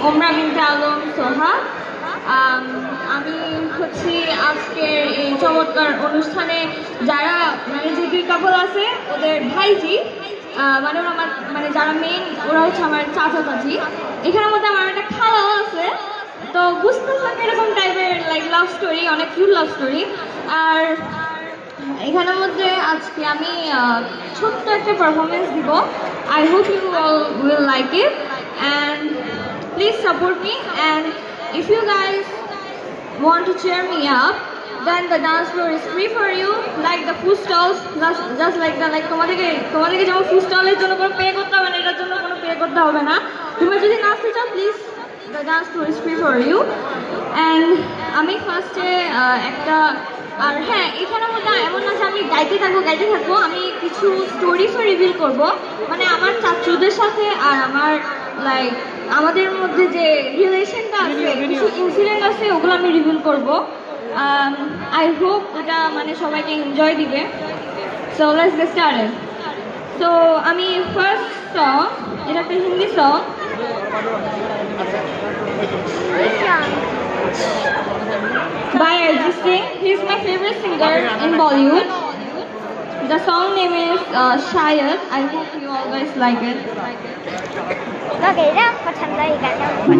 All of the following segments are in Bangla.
ওমরা বিনতে আলম সোহা। আমি হচ্ছি আজকের এই চমৎকার অনুষ্ঠানে যারা মানে যে দুই কাপল আছে ওদের ভাইজি, মানে ওরা আমার মানে যারা মেন ওরা হচ্ছে আমার চাচা চাচি। এখানের মধ্যে আমার একটা খালাও আছে, তো বুঝতেছেন এরকম টাইপের লাইক লাভ স্টোরি, অনেক কিউট লাভ স্টোরি। আর এখানের মধ্যে আজকে আমি ছোট্ট একটা পারফরমেন্স দিব। I hope you all will like it and please support me, and if you guys want to cheer me up, then the dance floor is free for you, like the food stalls, just like the like তোমাদেরকে যেমন ফুড স্টলের জন্য কোনো পে করতে হবে না, এটার জন্য কোনো পে করতে হবে না। তুমি যদি নাচতে চাও please, the dance floor is free for you. And আমি ফার্স্টে একটা, আর হ্যাঁ এখানের মধ্যে এমন না যে আমি গাইতে থাকবো, আমি কিছু স্টোরিজও রিভিল করব, মানে আমার চাচুদের সাথে আর আমার লাইক আমাদের মধ্যে যে রিলেশনটা আছে, কিছু ইনসিডেন্ট আছে, ওগুলো আমি রিভিল করব। আই হোপ এটা মানে সবাইকে এনজয় দিবে। So let's get started. So আমি ফার্স্ট সং, এটা একটা Hindi song, by Arjit Singh. He is my favorite singer in Bollywood. The song name is Shayad. I hope you all guys like it. Có nghĩ đó, có thành đây cả nhau có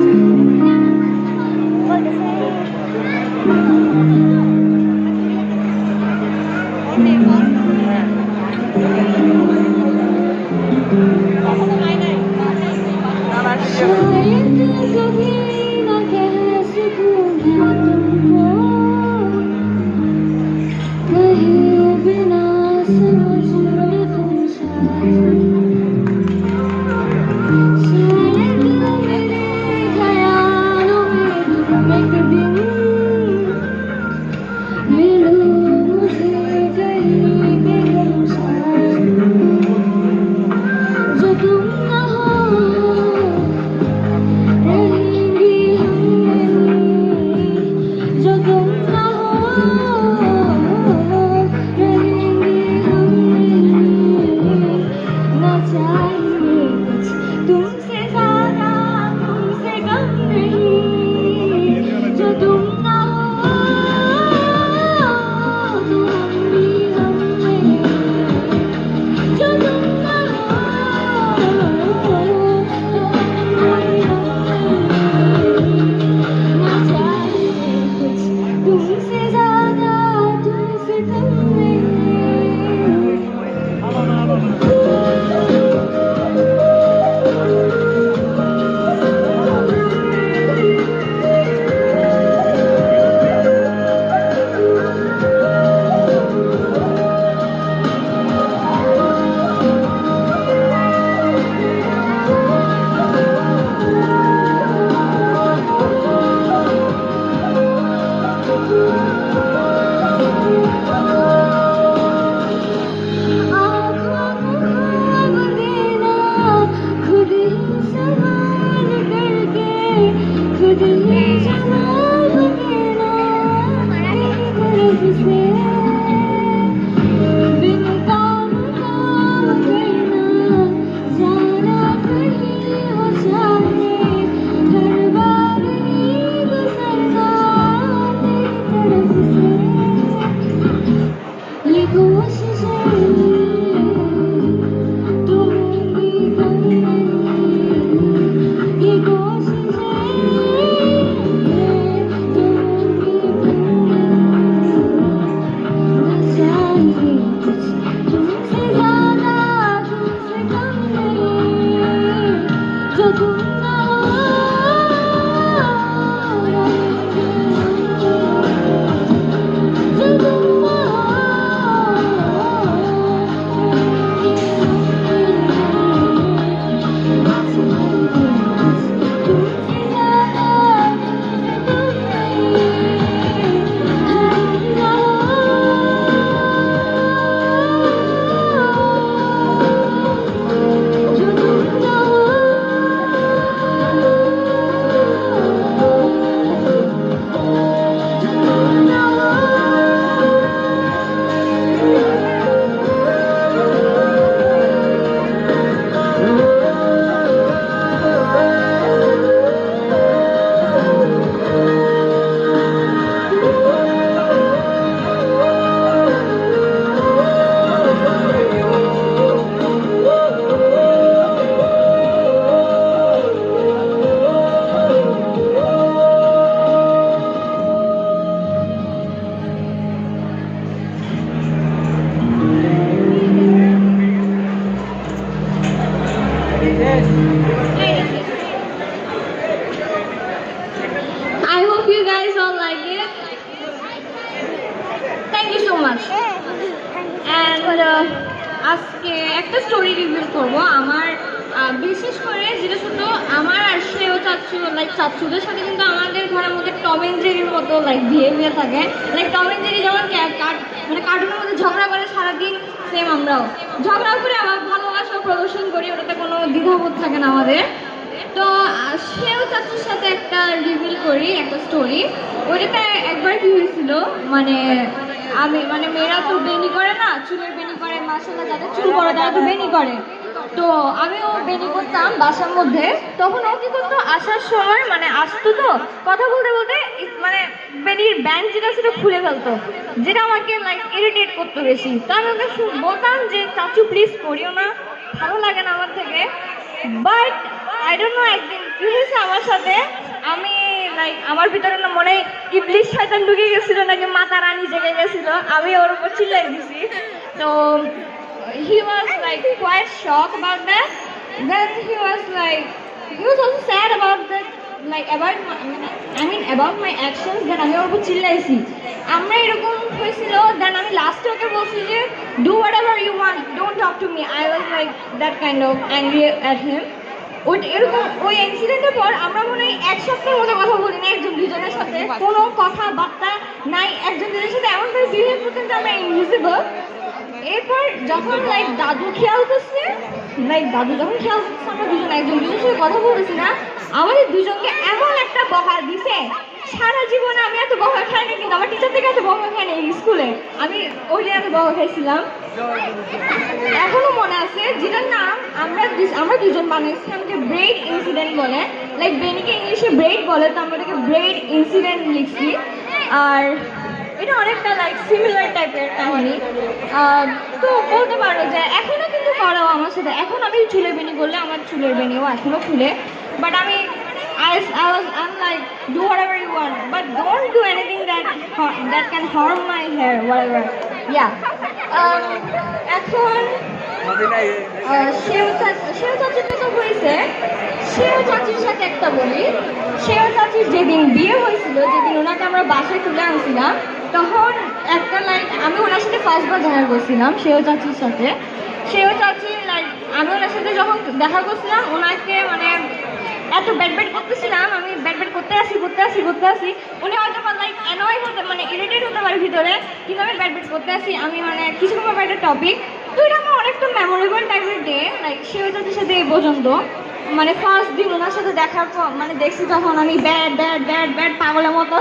I hope you guys all like it. Thank you so much. And আজকে একটা স্টোরি রিভিউ করবো আমার বিশেষ করে যেটা শুধু আমার আর সেও চাচ্ছু লাইক চাচ্ছুদের সাথে কিন্তু আমাদের ঘরের মধ্যে টম এন্ড জেরির মতো লাইক বিহেভিয়ার থাকে লাইক টম এন্ড জেরি যেমন মানে কার্টুনের মধ্যে ঝগড়া করে সারাদিন সেম আমরাও ঝগড়া করে আবার ভালোবাসা প্রদর্শন করি ওটাতে কোনো দ্বিধাবোধ থাকে না আমাদের তো সেও চাচ্ছুর সাথে একটা রিভিল করি একটা স্টোরি ওইটাতে একবার কি হয়েছিল মানে আমি মানে মেয়েরা তো বেনি করে না চুলের বেনি করে মাসাল্লাহ যাদের চুল করে তারা তো বেনি করে তো আমিও বেনি করতাম বাসার মধ্যে তখন ও কি করতো আসার সময় মানে আসতো তো কথা বলতে বলতে মানে বেনির ব্যান্ড যেটা সেটা খুলে ফেলতো যেটা আমাকে লাইক ইরিটেট করতো বেশি তো আমি ওকে বলতাম যে চাচু প্লিজ করিও না ভালো লাগে না আমার থেকে বাট আই ডোন্ট নো একদিন কি হয়েছে আমার সাথে আমি লাইক আমার ভিতরে না মনে হয় ইবলিশ শয়তান ঢুকে গেছিল নাকি মাতা রানী জেগে গেছিল আমি ওর উপর চিল্লাই দিছি তো he was like quite shocked about that then he was also sad about that like about about my actions that আমি ওর উপর চিল্লাইছি আমরা এরকম হয়েছিল দেন আমি লাস্টে ওকে বলছি যে do whatever you want don't talk to me I was like that kind of angry at him এরকম ওই ইনসিডেন্টের পর আমরা মনে হয় এক সপ্তাহের মতো কথা বলি না একজন দুজনের সাথে কোনো কথাবার্তা নাই একজন দুজনের সাথে এমন করে বিহেভ করতেন যে আমরা ইনভিজিবল এরপর যখন লাইক দাদু খেয়াল করছে দাদু যখন খেয়াল করছে আমরা দুজন একজন দুজনের সাথে কথা বলতেছি না আমাদের দুজনকে এমন একটা বকা দিছে সারা জীবনে আমি এত বকা খাইনি কিন্তু আমার টিচার থেকে এত বকা খাইনি স্কুলে আমি ওই দিন এত বকা খাইছিলাম এখনো মনে আছে যেটার নাম আমরা দুজন বানিয়েছিলাম যে ব্রেড ইনসিডেন্ট বলে লাইক বেনিকে ইংলিশে ব্রেড বলে তো আমরা ওটাকে ব্রেড ইনসিডেন্ট লিখছি আর এটা অনেকটা লাইক সিমিলার টাইপের কাহিনী তো বলতে পারো যে এখনো কিন্তু করাও আমার সাথে এখন আমি চুলের বেনি করলে আমার চুলের বেনিও এখনো খুলে বাট আমি I'm like do whatever you want but don't do anything that can harm my hair whatever yeah এখন সেও চাচির তো হয়েছে সেও চাচির সাথে একটা বলি সেও চাচির যেদিন বিয়ে হয়েছিল যেদিন ওনাকে আমরা বাসায় তুলে আনছিলাম তখন একটা লাইক আমি ওনার সাথে ফার্স্টবার দেখা করছিলাম সেও চাচির সাথে সেও চাচি লাইক আমি ওনার সাথে যখন দেখা করছিলাম ওনাকে মানে এত ব্যাট করতেছিলাম আমি ব্যাট করতে আসি উনি হয়তো লাইক অ্যানয় হতে মানে ইরিটেট হতে পারে ভিতরে কিন্তু আমি ব্যাট করতে আসি আমি মানে কিছু ব্যাপার একটা টপিক তো এটা আমার অনেকটা মেমোরেবল টাইপের ডে লাইক সেও চাচির সাথে এই পর্যন্ত মানে ফার্স্ট দিন ওনার সাথে দেখার পর মানে দেখছি তখন আমি ব্যাট পাগলের মতো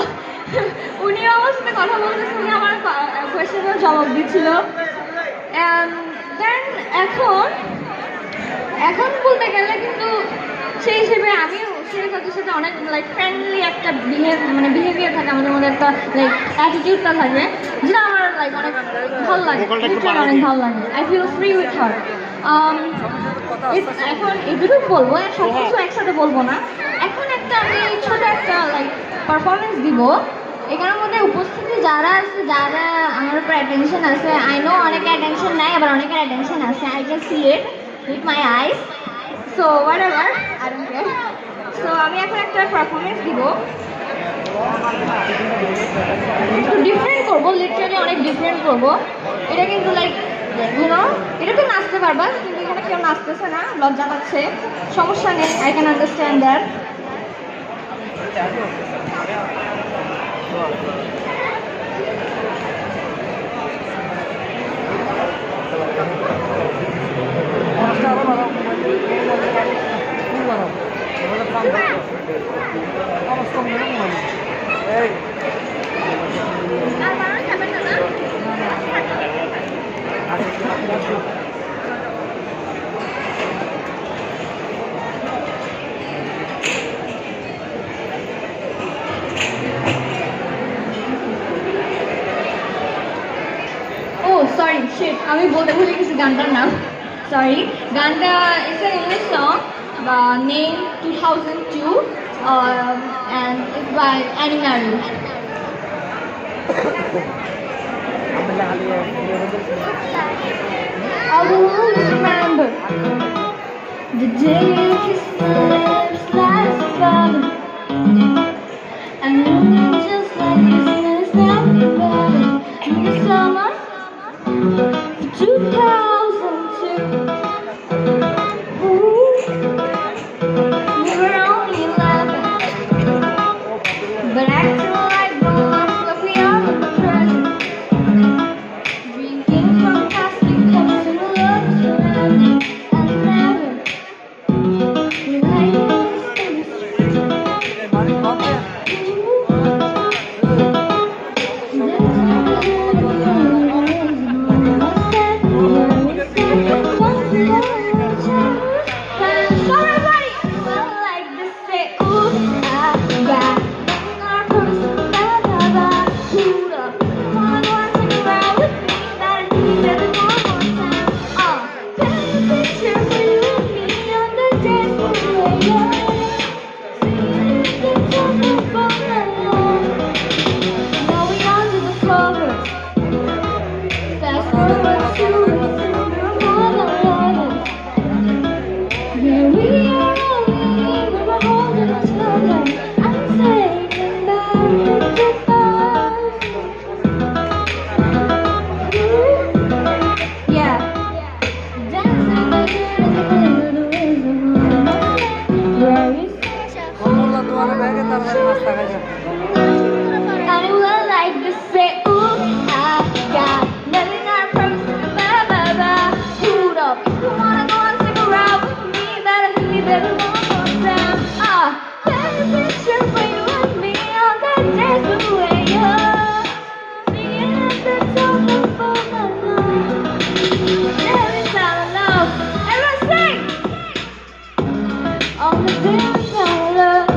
উনিও আমার সাথে কথা বলতেছে উনি আমার কোয়েশ্চেনের জবাব দিচ্ছিল দেন এখন বলতে গেলে কিন্তু সেই হিসেবে আমিও সেই সাথে সাথে অনেক লাইক ফ্রেন্ডলি একটা বিহেভিয়ার থাকে আমাদের মধ্যে একটা লাইক অ্যাটিটিউডটা থাকে যেটা আমার লাইক অনেক ভালো লাগে অনেক ভালো লাগে I feel free with her এখন এগুলো বলবো সব কিছু একসাথে বলবো না এখন একটা আমি ছোট একটা লাইক পারফরমেন্স দিব এখানের মধ্যে উপস্থিতি যারা আছে যারা আমার উপর অ্যাটেনশন আছে আই নো অনেকের অ্যাটেনশন নাই আবার অনেকের অ্যাটেনশন আছে I can see it with my eyes so whatever I don't care so আমি এখন একটা পারফরমেন্স দিব একটু ডিফারেন্ট করবো লিটারালি অনেক ডিফারেন্ট করবো এটা কিন্তু লাইক এটা তো নাচতে পারবা কিন্তু এখানে কেউ নাচতেছে না লজ্জা পাচ্ছে সমস্যা নেই I can understand that sorry shit আমি বলতে ভুলে গেছি গানটার নাম সরি গানটা it's an English song name 2002 and it's by Animari. I will always remember The day you kiss my lips last summer, and then just like Christmas now better. In the summer of 2002, ooh, we were only 11, but acting like grown-ups like we are the present. Drinking from plastic cups and love surrounding and never like Fast forward to here we are only when we're holding each other. I'm taking back the past. Yeah, dancing like it is the where we anyone like to say, ooh, I got nothing I promise, blah, blah, blah. Hold up, you wanna go and stick around with me? Better hit me, better one more time. Paint a picture for you and me on that dance away, singing at the top of our lungs. There is our love. Everyone sing! On the there is our love.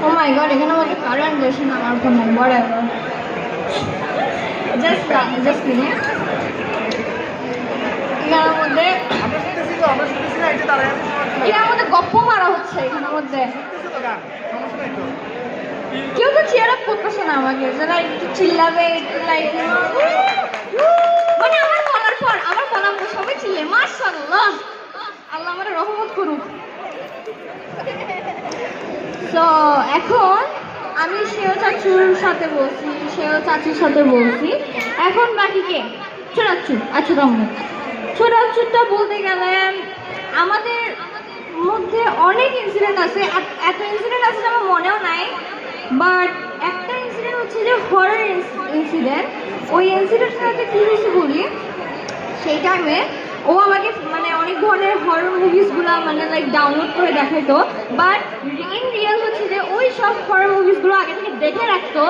Oh my god, এখানে মধ্যে কারেন্ট গেছে না আমার ফোনে whatever. Just কিনে এখানের মধ্যে গপ্প মারা হচ্ছে এখানের মধ্যে কেউ তো চেয়ার আপ করতেছে না আমাকে যারা একটু চিল্লাবে একটু লাইক মানে আমার বলার পর আমার বলার পর সবাই চিল্লে মাশাআল্লাহ আল্লাহ আমার রহমত করুক। তো এখন আমি সেও চাচুর সাথে বলছি, সেও চাচুর সাথে বলছি, এখন বাকি কে? ছোটাচ্ছু। আচ্ছা রহমত ছোটাচ্ছুটা বলতে গেলে আমাদের মধ্যে অনেক ইনসিডেন্ট আছে, এত ইনসিডেন্ট আছে যে আমার মনেও নাই, বাট একটা ইনসিডেন্ট হচ্ছে যে হরর ইনসিডেন্ট। ওই ইনসিডেন্টটাতে কী হয়েছে বলি, সেই টাইমে ও আমাকে মানে অনেক ধরনের হরর মুভিসগুলো মানে লাইক ডাউনলোড করে দেখাইতো, বাট ইন রিয়েল হচ্ছে যে ওই সব হরর মুভিসগুলো আগে থেকে দেখে রাখতো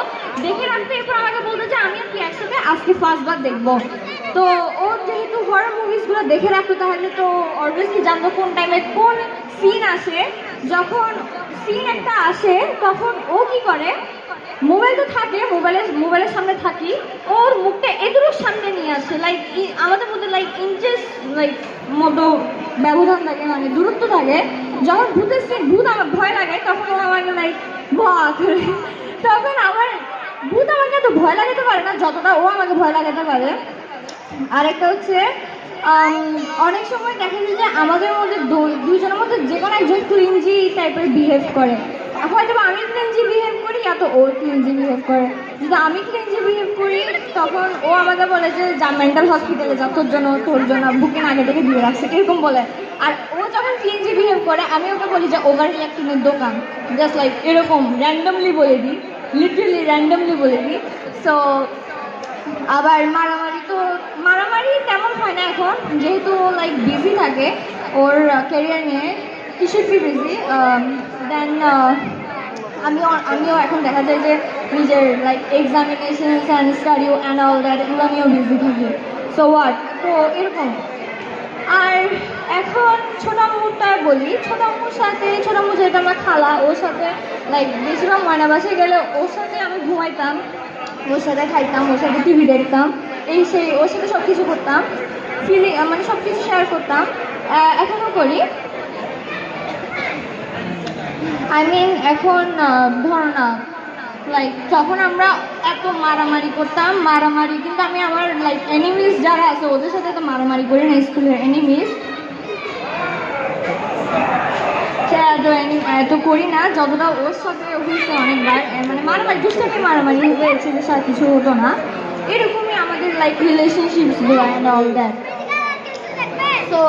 এরপর আমাকে বলতো যে আমি আর কি একসাথে আজকে ফার্স্টবার দেখবো। তো ও যেহেতু হরর মুভিসগুলো দেখে রাখতো তাহলে তো অবভিয়াসলি জানতো কোন টাইমে কোন সিন আসে। যখন সিন একটা আসে তখন ও কি করে, মোবাইল তো থাকে, মোবাইলের সামনে থাকি, ওর মুখটা এগুলোর সামনে নিয়ে আসে, লাইক আমাদের মধ্যে লাইক ইঞ্চেস লাইক মতো ব্যবধান থাকে, মানে দূরত্ব থাকে। যখন ভূত আমার ভয় লাগে তখন ও আমাকে লাইক ভয় করে, তখন আমার ভূত আমাকে এত ভয় লাগাতে পারে না যতটা ও আমাকে ভয় লাগাতে পারে। আরেকটা হচ্ছে অনেক সময় দেখা যায় যে আমাদের মধ্যে দুজনের মধ্যে যে কোনো একজন ক্লিনজি টাইপের বিহেভ করে, হয়তো বা আমি ক্লিনজি বিহেভ করি এত ও ক্লিনজি বিহেভ করে। যদি আমি ক্লিনজি বিহেভ করি তখন ও আমাকে বলে যে যা মেন্টাল হসপিটালে যা তোর জন্য বুকিং আগে থেকে দিয়ে রাখছে এরকম বলে। আর ও যখন ক্লিনজি বিহেভ করে আমি ওকে বলি যে ওভার রিয়াক্টিংয়ের দোকান, জাস্ট লাইক এরকম র্যান্ডমলি বলে দিই, লিটারালি র্যান্ডমলি বলে দিই। সো আবার মারামারি তেমন হয় না এখন, যেহেতু লাইক বিজি থাকে ওর ক্যারিয়ার নিয়ে, হি শুড বি বিজি। দেন আমিও এখন দেখা যায় যে নিজের like examinations and study and all that এগুলো আমিও বিজি থাকি। সো হোয়াট, তো এরকম। আর এখন ছোট আম্মুরটা বলি, ছোট আম্মুর সাথে ছোট আম্মু যেহেতু আমার খালা, ওর সাথে লাইক বেশিরভাগ ময়না বাসায় গেলে ওর সাথে আমি ঘুমাইতাম, ওর সাথে খাইতাম, ওর সাথে টিভি দেখতাম, এই সেই ওর সাথে সব কিছু করতাম, মানে সব কিছু শেয়ার করতাম, এখনও করি। আই মিন এখন ধরো না লাইক যখন আমরা এত মারামারি করতাম, মারামারি কিন্তু আমি আমার লাইক এনিমিজ যারা আছে ওদের সাথে তো মারামারি করি না, স্কুলের এনিমিজ এত করি না যতটা ওর সাথে হয়েছে অনেকবার। মানে মারামারি দুষ্টামি মারামারি হয়েছে, আর কিছু হতো না, এরকমই আমাদের লাইক রিলেশনশিপস গুলো অ্যান্ড অল দ্যাট। তো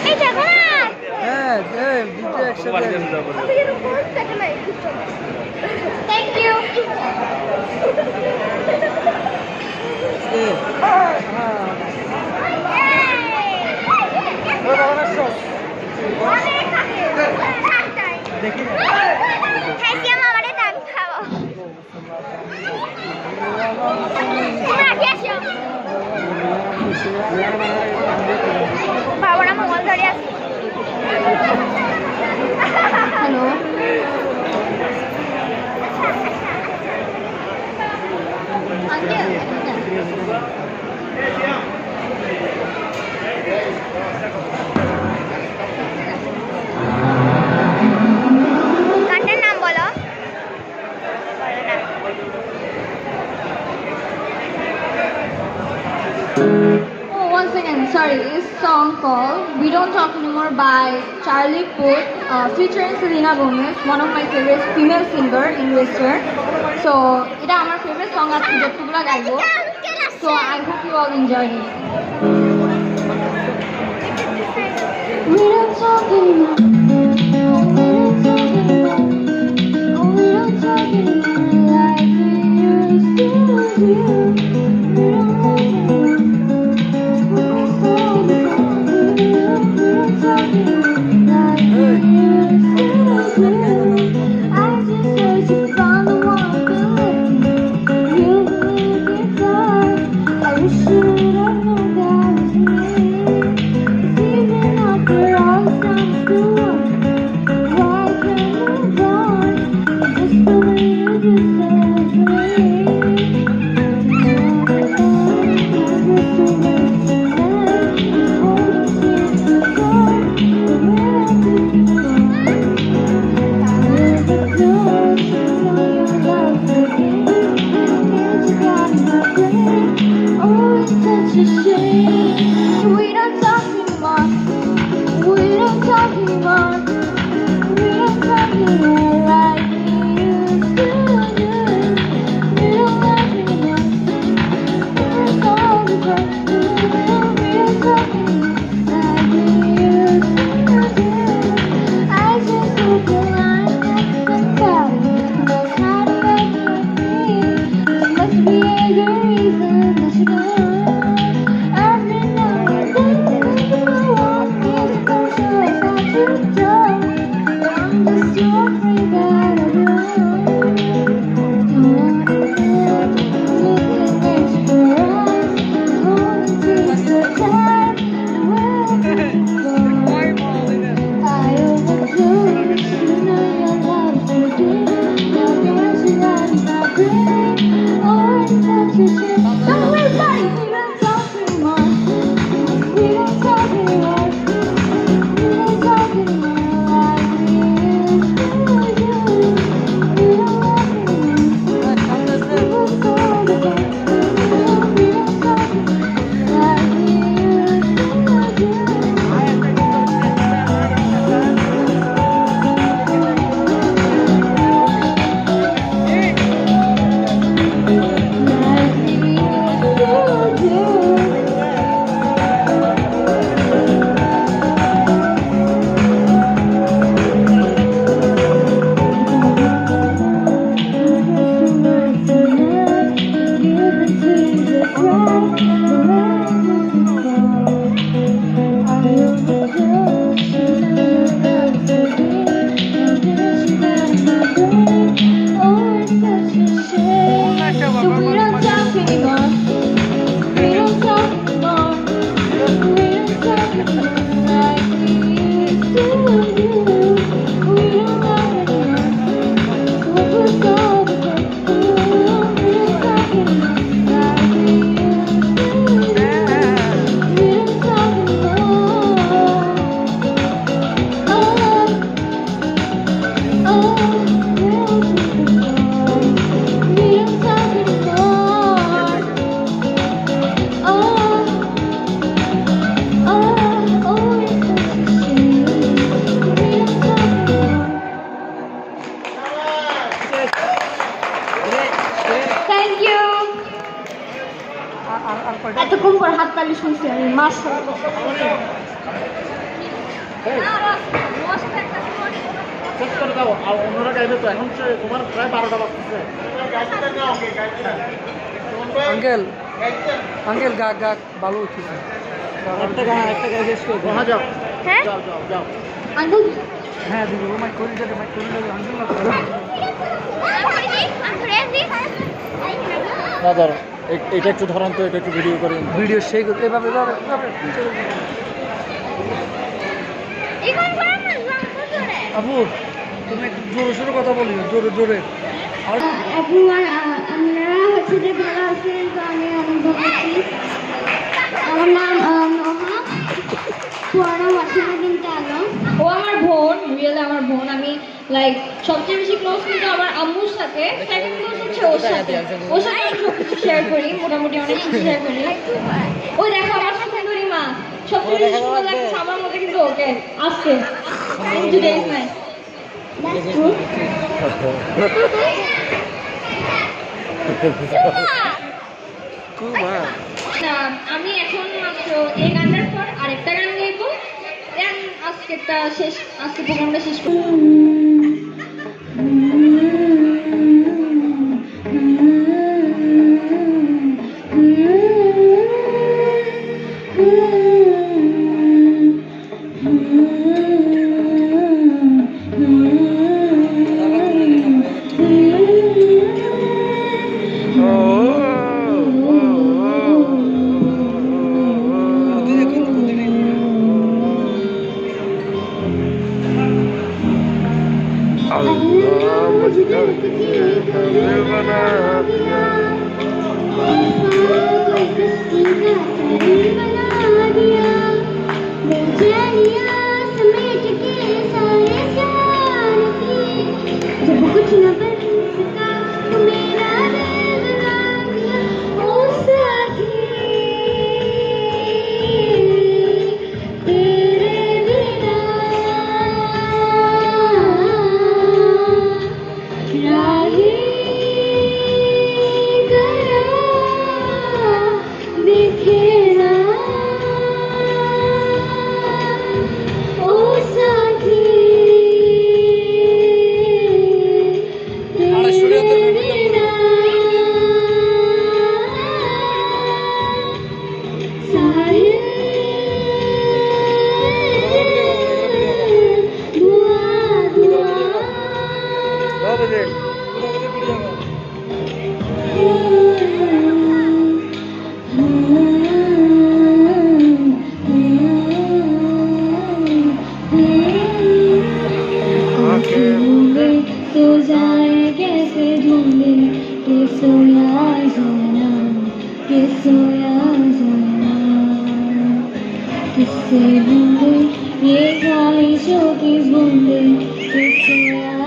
এই দেখো না হ্যাঁ দুটো একসাথে থ্যাংক ইউ। খাইছি আমারে দাম খাবো বাবারা মোবাইল ধরে আছে। হ্যালো, গানটার নাম বলো। Oh, one second, sorry. It's song called "We Don't Talk Anymore" by Charlie Puth, featuring Selena Gomez, one of my favorite female singer in Western. So, এটা আমার favorite song আছে যতগুলো গাইবো. So I hope you all enjoyed it. We don't talk anymore. We don't talk anymore. We don't talk anymore like we used to do. We don't talk anymore. We don't talk anymore. We don't talk anymore. We don't talk anymore like we used to do. We don't talk anymore. We don't talk anymore. We don't talk anymore like we used to do. I just hope the line that somebody knows how to make me. There must be a good reason that you don't. Every now and then, you want me to go, so it's not to do. শেষ করে দাও আর অন্যরা গাইবে তো এখন তোমার প্রায় 12টা বাজতেছে আঙ্কেল আঙ্কেল গাক গাক ভালো উঠেছে একটা গায়ে শেষ করে দাও। যাও হ্যাঁ যাও যাও যাও আঙ্কেল হ্যাঁ দিদি ও মাইক করে যাবে আঙ্কেল না না ধরো এটা একটু ধরান তো এটা একটু ভিডিও করেন ভিডিও সেই করতে এভাবে এভাবে এভাবে। আপু তুমি একটু জোরে সোরে কথা বলি জোরে জোরে আর আপনারা হচ্ছে যে ভালো আছেন তো আমি অনেক ভালো আছি আমার নাম নোহা পুরানো মাসিমা কিন্তু আলম ও আমার বোন রিয়েলি আমার বোন আমি লাইক সবচেয়ে বেশি ক্লোজ কিন্তু আমার আম্মুর সাথে সেকেন্ড ক্লোজ হচ্ছে ওর সাথে আমি সব কিছু শেয়ার করি মোটামুটি অনেক কিছু শেয়ার করি ওই দেখো আমার সুন্দরী মা সবচেয়ে বেশি সুন্দর লাগছে আমার মধ্যে কিন্তু ওকে আসছে today is my That's true. আমি এখন মাত্র এই গানটার পর আরেকটা গান গাইবো দেন আজকে প্রোগ্রামটা শেষ করবো कुछ न बन सका तो मेरा दिल बना दिया ओ साथी तेरे बिना राही गया बिखेरा ओ साथी तो जाए कैसे ढूंढे कि सोया जाना कि सोया जाना किससे ढूंढे ये ख्वाहिशों की बूंदे कि सोया